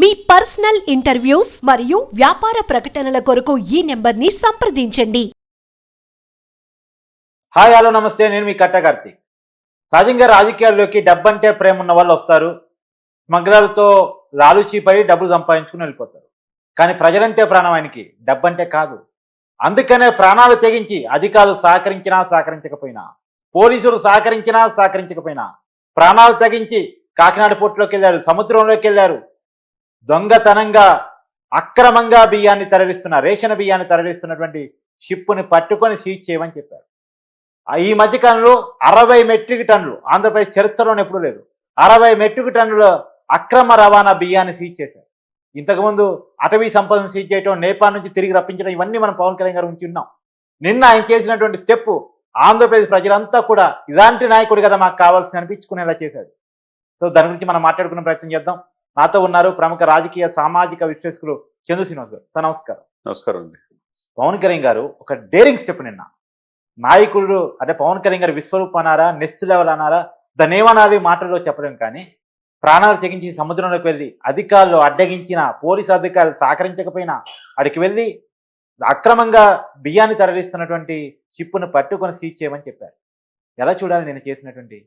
మీ personal interviews మరియు వ్యాపార ప్రకటనల కొరకు ఈ నెంబర్ని సంప్రదించండి. హాయ్ హలో నమస్తే, నేను మీ కట్ట కార్తీక్. సహజంగా రాజకీయాల్లోకి డబ్బంటే ప్రేమ ఉన్న వాళ్ళు వస్తారు, స్మగ్లర్లతో లాలుచీ పడి డబ్బులు సంపాదించుకుని వెళ్ళిపోతారు. కానీ ప్రజలంటే ప్రాణం ఆయనకి, డబ్బంటే కాదు. అందుకనే ప్రాణాలు తెగించి అధికారులు సహకరించినా సహకరించకపోయినా, పోలీసులు సహకరించకపోయినా ప్రాణాలు తెగించి కాకినాడ పోర్టులోకి వెళ్ళారు, సముద్రంలోకి వెళ్ళారు. దొంగతనంగా అక్రమంగా బియ్యాన్ని తరలిస్తున్న రేషన్ బియ్యాన్ని తరలిస్తున్నటువంటి షిప్పుని పట్టుకొని సీజ్ చేయమని చెప్పారు. ఈ మధ్యకాలంలో 60 మెట్రిక్ టన్నులు, ఆంధ్రప్రదేశ్ చరిత్రలోనే ఎప్పుడూ లేదు, 60 మెట్రిక్ టన్నుల అక్రమ రవాణా బియ్యాన్ని సీజ్ చేశారు. ఇంతకుముందు అటవీ సంపదను సీజ్ చేయడం, నేపాల్ నుంచి తిరిగి రప్పించడం, ఇవన్నీ మనం పవన్ కళ్యాణ్ గారి గురించి ఉన్నాం. నిన్న ఆయన చేసినటువంటి స్టెప్ ఆంధ్రప్రదేశ్ ప్రజలంతా కూడా ఇలాంటి నాయకుడు కదా మాకు కావాల్సింది అనిపించుకునేలా చేశాడు. సో దాని గురించి మనం మాట్లాడుకునే ప్రయత్నం చేద్దాం. నాతో ఉన్నారు ప్రముఖ రాజకీయ సామాజిక విశ్లేషకులు చందు శ్రీనివాస్ గారు. సార్ నమస్కారం. నమస్కారం అండి. పవన్ కళ్యాణ్ గారు ఒక డేరింగ్ స్టెప్ నిన్న, నాయకుడు అంటే పవన్ కళ్యాణ్ గారు విశ్వరూప్ అనారా, నెక్స్ట్ లెవెల్ అనారా, దాన్ని ఏమనాలి మాటల్లో చెప్పలేం. కానీ ప్రాణాలు తెగించి సముద్రంలోకి వెళ్ళి అధికారులు అడ్డగించిన, పోలీసు అధికారులు సహకరించకపోయినా అక్కడికి వెళ్ళి అక్రమంగా బియ్యాన్ని తరలిస్తున్నటువంటి షిప్పును పట్టుకొని సీజ్ చేయమని చెప్పారు. ఎలా చూడాలి నేను చేసినటువంటి?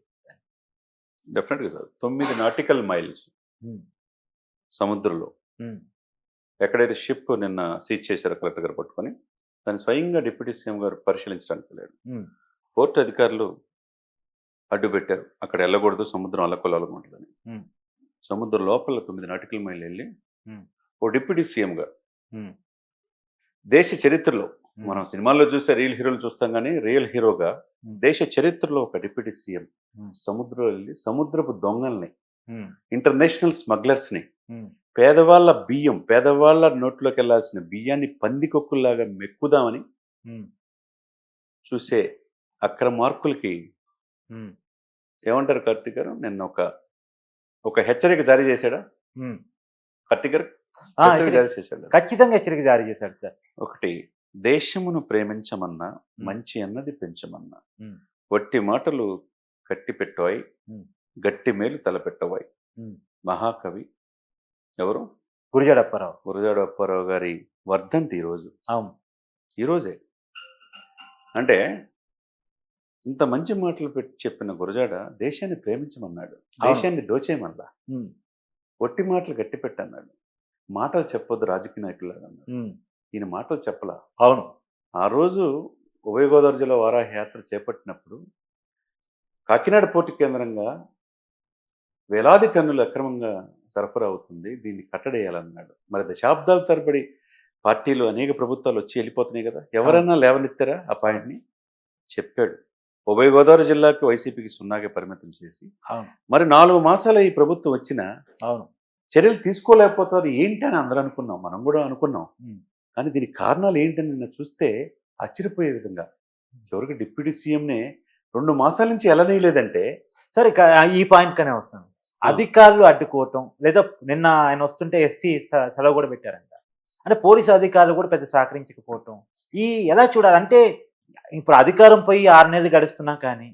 డెఫినెట్గా సార్, 9 నాటికల్ మైల్స్ సముద్రంలో ఎక్కడైతే షిప్ నిన్న సీజ్ చేశారో కలెక్టర్ గారు పట్టుకొని, దాన్ని స్వయంగా డిప్యూటీ సీఎం గారు పరిశీలించడానికి వెళ్ళాడు. పోర్టు అధికారులు అడ్డు పెట్టారు, అక్కడ వెళ్ళకూడదు, సముద్రం అల్లకొల్లాలం ఉంటుందని. సముద్రం లోపల 9 నాటికల్ మైల్ వెళ్ళి ఓ డిప్యూటీ సీఎం గారు దేశ చరిత్రలో, మనం సినిమాల్లో చూసే రియల్ హీరోలు చూస్తాం కానీ రియల్ హీరోగా దేశ చరిత్రలో ఒక డిప్యూటీ సీఎం సముద్రంలో వెళ్ళి సముద్రపు దొంగల్ని, ఇంటర్నేషనల్ స్మగ్లర్స్ ని, పేదవాళ్ళ బియ్యం, పేదవాళ్ళ నోట్లోకి వెళ్లాల్సిన బియ్యాన్ని పందికొక్కుల్లాగా మెక్కుదామని చూసే అక్రమార్కులకి ఏమంటారు కార్తీక్ గారు? నిన్న ఒక హెచ్చరిక జారీ చేశాడా కార్తీక్ గారు? జారీ చేశాడు, ఖచ్చితంగా హెచ్చరిక జారీ చేశాడు సార్. ఒకటి, దేశమును ప్రేమించమన్నా, మంచి అన్నది పెంచమన్నా, వట్టి మాటలు కట్టి పెట్టవాయి, గట్టి మేలు తలపెట్టవాయి. మహాకవి ఎవరు? గురజాడ అప్పారావు గారి వర్ధంతి ఈరోజు. అవును, ఈరోజే. అంటే ఇంత మంచి మాటలు పెట్టి చెప్పిన గురజాడ దేశాన్ని ప్రేమించమన్నాడు, దేశాన్ని దోచేయమన్నా, ఒట్టి మాటలు గట్టి పెట్టన్నాడు. మాటలు చెప్పొద్దు రాజకీయ నాయకులాగా అన్నాడు. ఈయన మాటలు చెప్పలా. అవును, ఆ రోజు ఉభయ గోదావరి జిల్లా వారాహి యాత్ర చేపట్టినప్పుడు కాకినాడ పోర్టు కేంద్రంగా వేలాది టన్నులు అక్రమంగా సరఫరా అవుతుంది, దీన్ని కట్టడేయాలన్నాడు. మరి దశాబ్దాల తరబడి పార్టీలు, అనేక ప్రభుత్వాలు వచ్చి వెళ్ళిపోతున్నాయి కదా, ఎవరైనా లేవనెత్తారా ఆ పాయింట్ని? చెప్పాడు. ఉభయ గోదావరి జిల్లాకి వైసీపీకి 0గా పరిమితం చేసి, మరి 4 మాసాల ఈ ప్రభుత్వం వచ్చినా చర్యలు తీసుకోలేకపోతారు ఏంటి అని అందరూ అనుకున్నాం, మనం కూడా అనుకున్నాం. కానీ దీనికి కారణాలు ఏంటని నిన్న చూస్తే ఆశ్చర్యపోయే విధంగా, చివరికి డిప్యూటీ సీఎంనే 2 మాసాల నుంచి ఎలనీయలేదంటే, సరే ఈ పాయింట్ కనే వస్తాను. అధికారులు అడ్డుకోవటం, లేదా నిన్న ఆయన వస్తుంటే ఎస్పీ సెలవు కూడా పెట్టారంట, అంటే పోలీసు అధికారులు కూడా పెద్ద సహకరించకపోవటం, ఈ ఎలా చూడాలంటే ఇప్పుడు అధికారం పోయి 6 నెలలు గడుస్తున్నా కానీ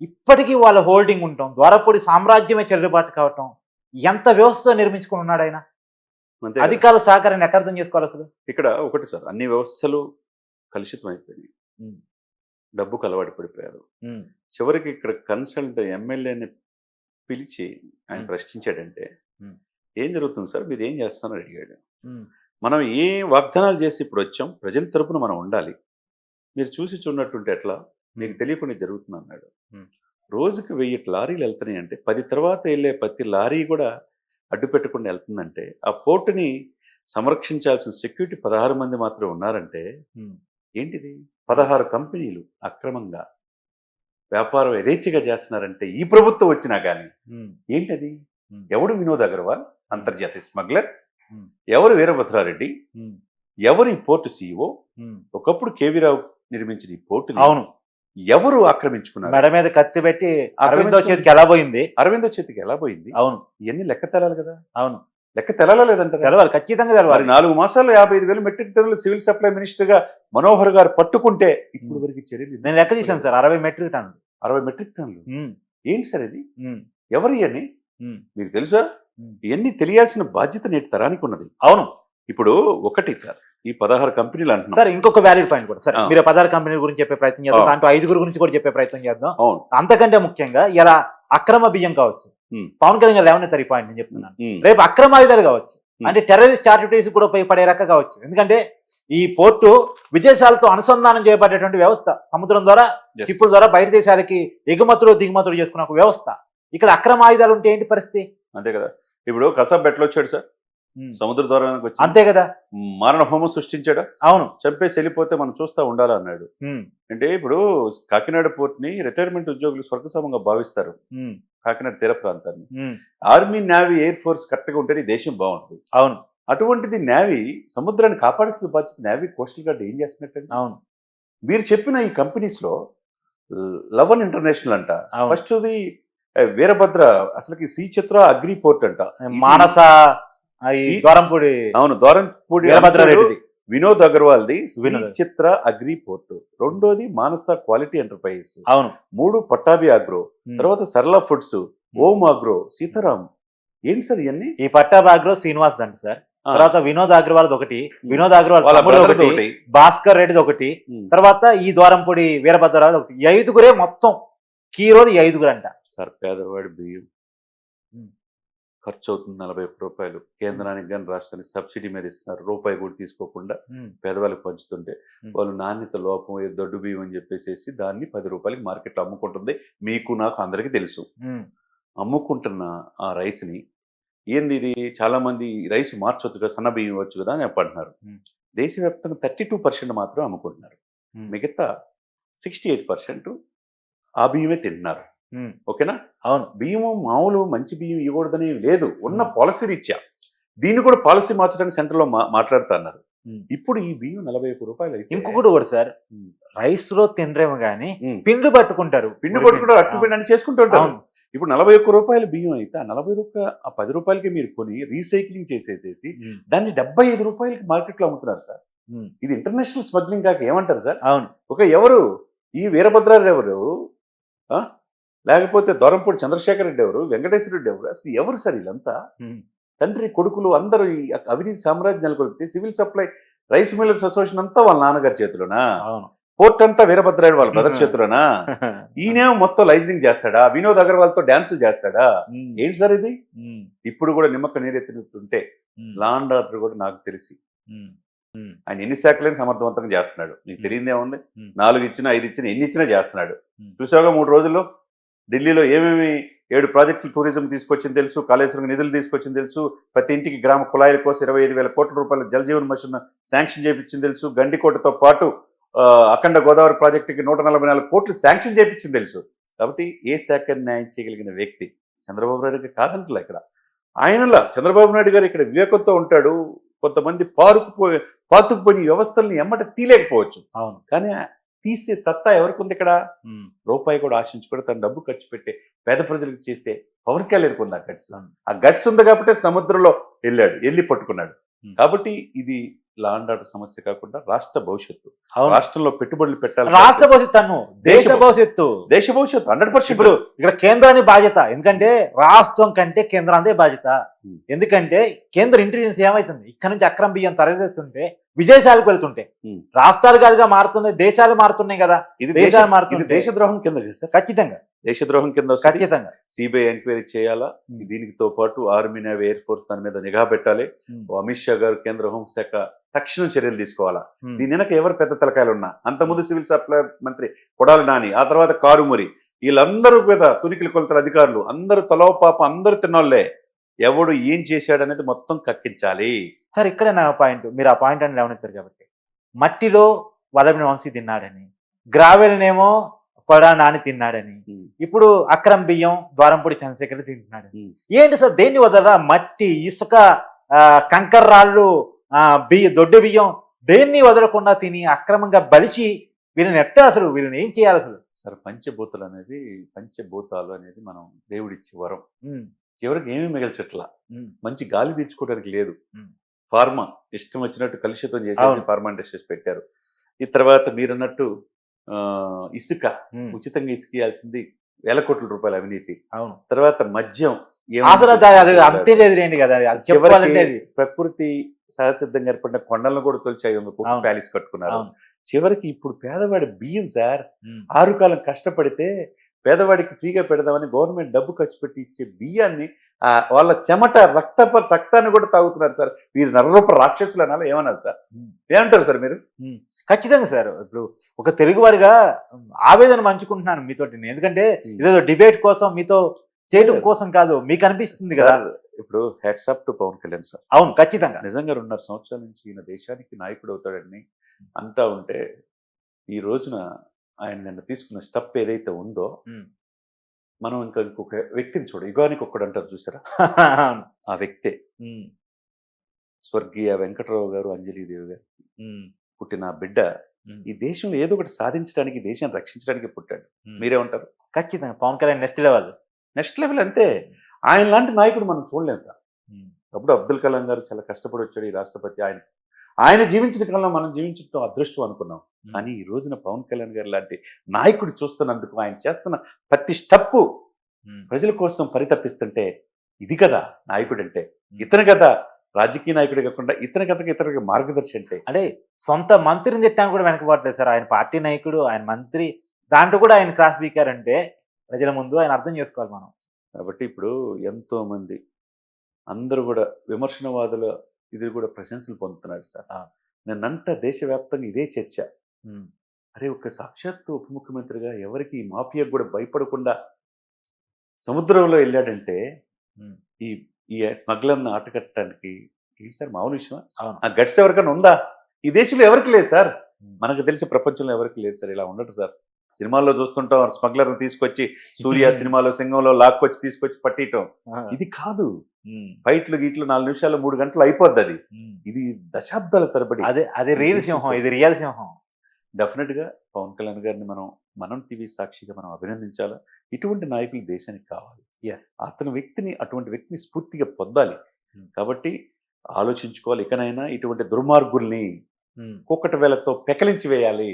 ఇప్పటికీ వాళ్ళ హోల్డింగ్ ఉండటం, ద్వారపూడి సామ్రాజ్యమే చెల్లుబాటు కావటం, ఎంత వ్యవస్థ నిర్మించుకుని ఉన్నాడు ఆయన. అధికారుల సహకారాన్ని ఎట్లా అర్థం చేసుకోవాలి అసలు? ఇక్కడ ఒకటి సార్, అన్ని వ్యవస్థలు కలుషితం అయిపోయినాయి, డబ్బుకు అలవాటు పడిపోయారు. చివరికి ఇక్కడ కన్సల్ట్ ఎమ్మెల్యేని పిలిచి ఆయన ప్రశ్నించాడంటే, ఏం జరుగుతుంది సార్, మీరు ఏం చేస్తారని అడిగాడు. మనం ఏ వాగ్దానాలు చేసి ఇప్పుడు వచ్చాం, ప్రజల తరపున మనం ఉండాలి, మీరు చూసి చూడనట్టుంటే ఎట్లా, మీకు తెలియకుండా జరుగుతుంది అన్నాడు. రోజుకి 1000 లారీలు వెళ్తున్నాయి అంటే 10 తర్వాత వెళ్ళే ప్రతి లారీ కూడా అడ్డు పెట్టకుండా వెళ్తుందంటే, ఆ పోర్టుని సంరక్షించాల్సిన సెక్యూరిటీ 16 మంది మాత్రమే ఉన్నారంటే ఏంటిది? 16 కంపెనీలు అక్రమంగా వ్యాపారం యథేచ్ఛగా చేస్తున్నారంటే ఈ ప్రభుత్వం వచ్చినా కానీ ఏంటది? ఎవడు వినోద్ అగర్వాల్ అంతర్జాతీయ స్మగ్లర్, ఎవరు వీరభద్రారెడ్డి, ఎవరు ఈ పోర్టు సీఈఓ, ఒకప్పుడు కేవీరావు నిర్మించిన ఈ పోర్టు అవును ఎవరు ఆక్రమించుకున్నారు? మెడ మీద కత్తి పెట్టి అరవిందో చేతికి ఎలా పోయింది? అవును, ఇవన్నీ లెక్క తెలాలి కదా. అవును, లెక్క తెలాలేదంట, తెలవాలి, ఖచ్చితంగా తెలవాలి. 4 మాసాల్లో 55,000 మెట్రిక్ టన్నులు సివిల్ సప్లై మినిస్టర్ గా మనోహర్ గారు పట్టుకుంటే ఇప్పుడు వరకు చర్యలు. నేను లెక్క తీశాను సార్, 60 మెట్రిక్ టన్నులు. 60 మెట్రిక్ టన్నులు ఏంటి సార్ ఇది? ఎవరు ఇవన్నీ మీకు తెలుసా? ఇవన్నీ తెలియాల్సిన బాధ్యత నేటి తరానికి ఉన్నది. అవును ఇప్పుడు ఒకటి సార్, ఈ 16 కంపెనీలు అంటున్నాం. సార్, ఇంకొక వ్యాలిడ్ పాయింట్ కూడా సార్, ఆ. మీరు 16 కంపెనీల గురించి చెప్పే ప్రయత్నం చేద్దాం, ఆ. దాంట్లో 5 గురించి కూడా చెప్పే ప్రయత్నం చేద్దాం. అవును. అంతకంటే ముఖ్యంగా ఇలా అక్రమ బియ్యం కావచ్చు, పవన్ కళ్యాణ్ గారు లేవనెత్తారు ఈ పాయింట్, నేను చెప్తున్నాను. రేపు అక్రమ ఆయుధాలు కావచ్చు, అంటే టెర్రరిస్ట్ యాక్టివిటీస్ కూడా ఉపయోగపడే రక కావచ్చు. ఎందుకంటే ఈ పోర్టు విదేశాలతో అనుసంధానం చేయబడేటువంటి వ్యవస్థ, సముద్రం ద్వారా షిప్పుల ద్వారా బయట దేశాలకి ఎగుమతులు దిగుమతులు చేసుకున్న ఒక వ్యవస్థ. ఇక్కడ అక్రమ ఆయుధాలు ఉంటే ఏంటి పరిస్థితి? అంతే కదా. ఇప్పుడు కసాబ్ ఎట్లా వచ్చాడు సార్? సముద్ర ద్వారానికి వచ్చి అంతే కదా, మారణ హోమం సృష్టించాడా? అవును. చంపేసి వెళ్ళిపోతే మనం చూస్తా ఉండాలా అన్నాడు. అంటే ఇప్పుడు కాకినాడ పోర్ట్ ని రిటైర్మెంట్ ఉద్యోగులు స్వర్గసమంగా భావిస్తారు, కాకినాడ తీర ప్రాంతాన్ని. Army, navy, air force correct గా ఉంటే ఈ దేశం బాగుంటుంది. అవును. అటువంటిది నేవీ సముద్రాన్ని కాపాడుతున్న బాధ్యత నేవీ, కోస్టల్ గార్డ్ ఏం చేస్తున్నట్టు? అవును. మీరు చెప్పిన ఈ కంపెనీస్ లో లవన్ ఇంటర్నేషనల్ అంట, ఫస్ట్ వీరభద్ర, అసలుకి శ్రీ చిత్ర అగ్రి పోర్ట్ అంట, మానస ద్వారంపూడి, అవును ద్వారంపూడి వీరభద్రారెడ్డి, వినోద్ అగర్వాల్ది శ్రీ వినోద్. చిత్ర అగ్రి పోర్ట్, రెండోది మానస క్వాలిటీ ఎంటర్ప్రైజెస్, అవును. 3 పట్టాభి ఆగ్రో, తర్వాత సరళ ఫుడ్స్, ఓం ఆగ్రో, సీతారాం. ఏంటి సార్ ఇవన్నీ? ఈ పట్టాభాగ్రో శ్రీనివాస్ దండి సార్, తర్వాత వినోద్ అగ్రవాల్ ఒకటి, వినోద్ అగ్రవాల్ వాళ్ళ తమ్ముడు brother ఒకటి, ఒకటి. భాస్కర్ రెడ్డిది ఒకటి, తర్వాత ఈ ద్వారంపూడి వీరభద్రరావు ఒకటి. ఈ 5గురే మొత్తం కీరోలు, ఈ 5గురు అంట సార్. పేదవాడి బియ్యం ఖర్చు అవుతుంది 41 రూపాయలు, కేంద్రానికి కానీ రాష్ట్రానికి సబ్సిడీ మీద ఇస్తున్నారు, రూపాయి కూడా తీసుకోకుండా పేదవాళ్ళకి పంచుతుంటే వాళ్ళు నాణ్యత లోపం, దొడ్డు బియ్యం అని చెప్పేసి దాన్ని 10 రూపాయలకి మార్కెట్లో అమ్ముకుంటుంది. మీకు నాకు అందరికీ తెలుసు. అమ్ముకుంటున్న ఆ రైస్ని ఏంది ఇది, చాలా మంది రైస్ మార్చొచ్చు కదా, సన్న బియ్యం ఇవ్వచ్చు కదా అని చెప్పంటున్నారు. దేశవ్యాప్తంగా 32% మాత్రం అమ్ముకుంటున్నారు, మిగతా 68% ఆ బియ్యమే తింటున్నారు. ఓకేనా? అవును. బియ్యం మామూలు మంచి బియ్యం ఇవ్వకూడదని లేదు, ఉన్న పాలసీ రీత్యా దీన్ని కూడా పాలసీ మార్చడానికి సెంటర్లో మాట్లాడుతున్నారు. ఇప్పుడు ఈ బియ్యం 41 రూపాయలు అయితే ఇంకొకటి కూడా సార్, రైస్ లో తినరేమో గానీ పిండి పట్టుకుంటారు, పిండి పట్టుకుంటారు, అట్టుపిండి అని చేసుకుంటూ ఉంటారు. ఇప్పుడు 41 రూపాయల బియ్యం అయితే ఆ 40 ఆ 10 రూపాయలకి మీరు కొని రీసైక్లింగ్ చేసేసేసి దాన్ని 75 రూపాయలకి మార్కెట్లో అమ్ముతున్నారు సార్. ఇది ఇంటర్నేషనల్ స్మగ్లింగ్ కాక ఏమంటారు సార్? అవును. ఒక ఎవరు ఈ వీరభద్రారెడ్డి ఎవరు, లేకపోతే దొరంపూడి చంద్రశేఖర్ రెడ్డి ఎవరు, వెంకటేశ్వర రెడ్డి ఎవరు, అసలు ఎవరు సార్ వీళ్ళంతా? తండ్రి కొడుకులు అందరూ ఈ అవినీతి సామ్రాజ్యం నెలకొల్పితే civil supply rice millers association అంతా వాళ్ళ నాన్నగారి చేతిలోనా? పోర్ట్ అంతా వీరభద్రారెడ్డి వాళ్ళ బ్రదర్ చేతిలోనా? ఈయనేమో మొత్తం లైజనింగ్ చేస్తాడా? వినోద్ అగర్వాల్ తో డాన్సులు చేస్తాడా? ఏంటి సార్ ఇది? ఇప్పుడు కూడా నిమ్మక నీరెత్తినట్టుంటే లా అండ్ ఆర్డర్ కూడా నాకు తెలిసి ఆయన ఎన్ని శాఖలైనా సమర్థవంతంగా చేస్తున్నాడు. నీకు తెలియదేముంది? 4 ఇచ్చినా 5 ఇచ్చినా ఎన్ని ఇచ్చినా చేస్తున్నాడు. చూసావుగా 3 రోజుల్లో ఢిల్లీలో ఏమేమి 7 ప్రాజెక్టులు టూరిజం తీసుకొచ్చింది తెలుసు, కాళేశ్వరం నిధులు తీసుకొచ్చింది తెలుసు, ప్రతి ఇంటికి గ్రామ కుళాయిల కోసం 25,000 కోట్ల రూపాయల జల్ జీవన్ మిషన్ శాంక్షన్ చేయించింది తెలుసు, గండికోటతో పాటు అఖండ గోదావరి ప్రాజెక్టుకి 144 కోట్లు శాంక్షన్ చేయించింది తెలుసు. కాబట్టి ఏ శాఖ న్యాయం చేయగలిగిన వ్యక్తి చంద్రబాబు నాయుడు గారు కాదంటలే. ఇక్కడ ఆయనలా చంద్రబాబు నాయుడు గారు ఇక్కడ వివేకంతో ఉంటాడు. కొంతమంది పాతుకుపోయిన వ్యవస్థల్ని ఎమ్మట తీలేకపోవచ్చు, అవును, కానీ తీసే సత్తా ఎవరికి ఉంది ఇక్కడ? రూపాయి కూడా ఆశించుకుంటే తన డబ్బు ఖర్చు పెట్టే పేద ప్రజలకు చేసే పవన్ కళ్యాణ్ ఉంది ఆ గట్స్. ఆ గట్స్ ఉంది కాబట్టి సముద్రంలో వెళ్ళి పట్టుకున్నాడు. కాబట్టి ఇది లా అండ్ ఆర్డర్ సమస్య కాకుండా రాష్ట్ర భవిష్యత్తు, రాష్ట్రంలో పెట్టుబడులు పెట్టాలి, రాష్ట్ర భవిష్యత్తు, దేశ భవిష్యత్తు, 100%. ఇప్పుడు ఇక్కడ కేంద్రాన్ని బాధ్యత, ఎందుకంటే రాష్ట్రం కంటే కేంద్రాందే బాధ్యత. ఎందుకంటే కేంద్ర ఇంటెలిజెన్స్ ఏమైతుంది, ఇక్కడ నుంచి అక్రమ బియ్యం తరలిస్తుంటే విదేశాలకు వెళ్తుంటే రాష్ట్రాలు కాదుగా మారుతున్నాయి, దేశాలు మారుతున్నాయి కదా. ఇది దేశాలు మారుతుంది, దేశద్రోహం కింద సార్, ఖచ్చితంగా దేశద్రోహం కింద ఖచ్చితంగా సిబిఐ ఎంక్వైరీ చేయాలా. దీనితో పాటు ఆర్మీ, నేవీ, ఎయిర్ ఫోర్స్ దాని మీద నిఘా పెట్టాలి. అమిత్ షా గారు, కేంద్ర హోంశాఖ తక్షణ చర్యలు తీసుకోవాలా. దీని వెనక ఎవరు పెద్ద తలకాయలు ఉన్నా, అంతకుముందు సివిల్ సప్లై మంత్రి కొడాలి నాని, ఆ తర్వాత కారుమూరి, వీళ్ళందరూ మీద తునికిల కొలతల అధికారులు అందరూ తలో పాప అందరూ తిన్నోళ్లే. ఎవడు ఏం చేశాడనేది మొత్తం కక్కించాలి సార్. ఇక్కడే నా పాయింట్, మీరు ఆ పాయింట్ అని లేవనెత్తారు కాబట్టి, మట్టిలో వలమిన వంశీ తిన్నాడని, గ్రావెల్నేమో కొడా నాని తిన్నాడని, ఇప్పుడు అక్రమ్ బియ్యం ద్వారంపూడి చంద్రశేఖర్ తింటున్నాడని. ఏంటి సార్, దేన్ని వదలరా? మట్టి, ఇసుక, కంకర రాళ్ళు, దొడ్డు బియ్యం, దేన్ని వదలకుండా తిని అక్రమంగా బలిచి వీళ్ళని అసలు వీళ్ళని ఏం చేయాలి అసలు? సార్, పంచభూతాలు అనేది మనం దేవుడిచ్చే వరం. చివరికి ఏమీ మిగల్చట్లా, మంచి గాలి తీర్చుకోవడానికి లేదు. ఫార్మా ఇష్టం వచ్చినట్టు కలుషితం చేసేసి ఫార్మా ఇండస్ట్రీస్ పెట్టారు. ఈ తర్వాత మీరన్నట్టు ఇసుక, ఉచితంగా ఇసుక ఇవ్వాల్సింది 1,000 కోట్ల రూపాయల అవినీతి. అవును. తర్వాత మద్యం అసలు అది అంతే లేదు రేండి కదా, అది చెప్పాలంటే అది ప్రకృతి సహసిద్ధంగా ఏర్పడిన కొండలను కూడా తొలిచి 500 కోట్ల అవును. ప్యాలెస్ కట్టుకున్నారు. అవును. చివరికి ఇప్పుడు పేదవాడి బియ్యం సార్ ఉమ్. 6 కాలం కష్టపడితే పేదవాడికి ఫ్రీగా పెడదామని గవర్నమెంట్ డబ్బు ఖర్చు పెట్టి ఇచ్చే బియ్యాన్ని వాళ్ళ చెమట రక్తాన్ని కూడా తాగుతున్నారు సార్. వీరు నరరూప రాక్షసులు అనాలి, ఏమన్నారు సార్? ఏమంటారు సార్ మీరు? ఖచ్చితంగా సార్. ఇప్పుడు ఒక తెలుగువాడిగా ఆవేదన పంచుకుంటున్నాను మీతోటి నేను. ఎందుకంటే ఇదేదో డిబేట్ కోసం మీతో చేయడం కోసం కాదు, మీకు అనిపిస్తుంది కదా. సార్, ఇప్పుడు heads up to Pawan Kalyan sir. అవును, ఖచ్చితంగా. నిజంగా 2.5 సంవత్సరాల నుంచి ఈయన దేశానికి నాయకుడు అవుతాడని అంటా ఉంటే, ఈ రోజున ఆయన నిన్న తీసుకున్న స్టెప్ ఏదైతే ఉందో, మనం ఇంకొక వ్యక్తిని యుగానికి ఒక్కడు అంటారు చూసారా, ఆ వ్యక్తే స్వర్గీయ వెంకటరావు గారు, అంజలీదేవి గారు పుట్టిన బిడ్డ ఈ దేశంలో ఏదో ఒకటి సాధించడానికి, దేశాన్ని రక్షించడానికి పుట్టాడు. మీరేమంటారు? ఖచ్చితంగా పవన్ కళ్యాణ్ నెక్స్ట్ లెవెల్ అంతే. ఆయన లాంటి నాయకుడు మనం చూడలేము సార్. అప్పుడు అబ్దుల్ కలాం గారు చాలా కష్టపడి వచ్చాడు ఈ రాష్ట్రపతి. ఆయన జీవించిన కాలంలో మనం జీవించడం అదృష్టం అనుకున్నాం. కానీ ఈ రోజున పవన్ కళ్యాణ్ గారు లాంటి నాయకుడు చూస్తున్నందుకు, ఆయన చేస్తున్న ప్రతి స్టెప్ ప్రజల కోసం పరితపిస్తుంటే, ఇది కదా నాయకుడు అంటే. ఇతను కదా రాజకీయ నాయకుడు కాకుండా ఇతరులకు మార్గదర్శి అంటే సొంత మంత్రిని తిట్టాను కూడా వెనకబడలేదు సార్. ఆయన పార్టీ నాయకుడు, ఆయన మంత్రి, దాంట్లో కూడా ఆయన క్రాస్ బీకారంటే ప్రజల ముందు ఆయన అర్థం చేసుకోవాలి మనం. కాబట్టి ఇప్పుడు ఎంతో మంది అందరూ కూడా విమర్శనవాదుల ఇది కూడా ప్రశంసలు పొందుతున్నారు సార్. నిన్నంతా దేశవ్యాప్తంగా ఇదే చర్చ. అరే, ఒక సాక్షాత్తు ఉప ముఖ్యమంత్రిగా ఎవరికి మాఫియాకు కూడా భయపడకుండా సముద్రంలో వెళ్ళాడంటే, ఈ స్మగ్లర్ను ఆటకట్టడానికి ఏంటి సార్ మామూలు విషయమా? ఆ గట్స్ ఎవరికైనా ఉందా? ఈ దేశంలో ఎవరికి లేదు సార్. మనకు తెలిసి ప్రపంచంలో ఎవరికి లేదు సార్. ఇలా ఉండదు సార్. సినిమాల్లో చూస్తుంటాం, స్మగ్లర్ని తీసుకొచ్చి సూర్య సినిమాలో సింగంలో లాక్కొచ్చి తీసుకొచ్చి పట్టియటం. ఇది కాదు. ఫైట్లు గీట్లు 4 నిమిషాలు 3 గంటలు అయిపోద్ది. అది ఇది దశాబ్దాల తరబడి. అదే రియల్ సింహం, ఇది రియల్ సింహం. డెఫినెట్ గా పవన్ కళ్యాణ్ గారిని మనం టీవీ సాక్షిగా మనం అభినందించాలా. ఇటువంటి నాయకులు దేశానికి కావాలి. అటువంటి వ్యక్తిని స్ఫూర్తిగా పొందాలి. కాబట్టి ఆలోచించుకోవాలి. ఇకనైనా ఇటువంటి దుర్మార్గుల్ని కుక్కటి వేలతో పెకలించి వేయాలి.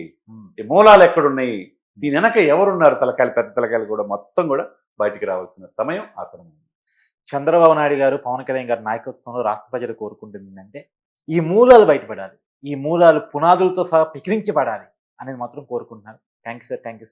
మూలాలు ఎక్కడున్నాయి, దీని వెనక ఎవరున్నారు, తలకాయలు, పెద్ద తలకాయలు కూడా మొత్తం కూడా బయటికి రావాల్సిన సమయం ఆసనమైంది. చంద్రబాబు నాయుడు గారు, పవన్ కళ్యాణ్ గారి నాయకత్వంలో రాష్ట్ర ప్రజలు కోరుకుంటుంది ఏంటంటే, ఈ మూలాలు బయటపడాలి, ఈ మూలాలు పునాదులతో సహా పికిలించబడాలి అనేది మాత్రం కోరుకుంటున్నారు. Thank you sir. Thank you.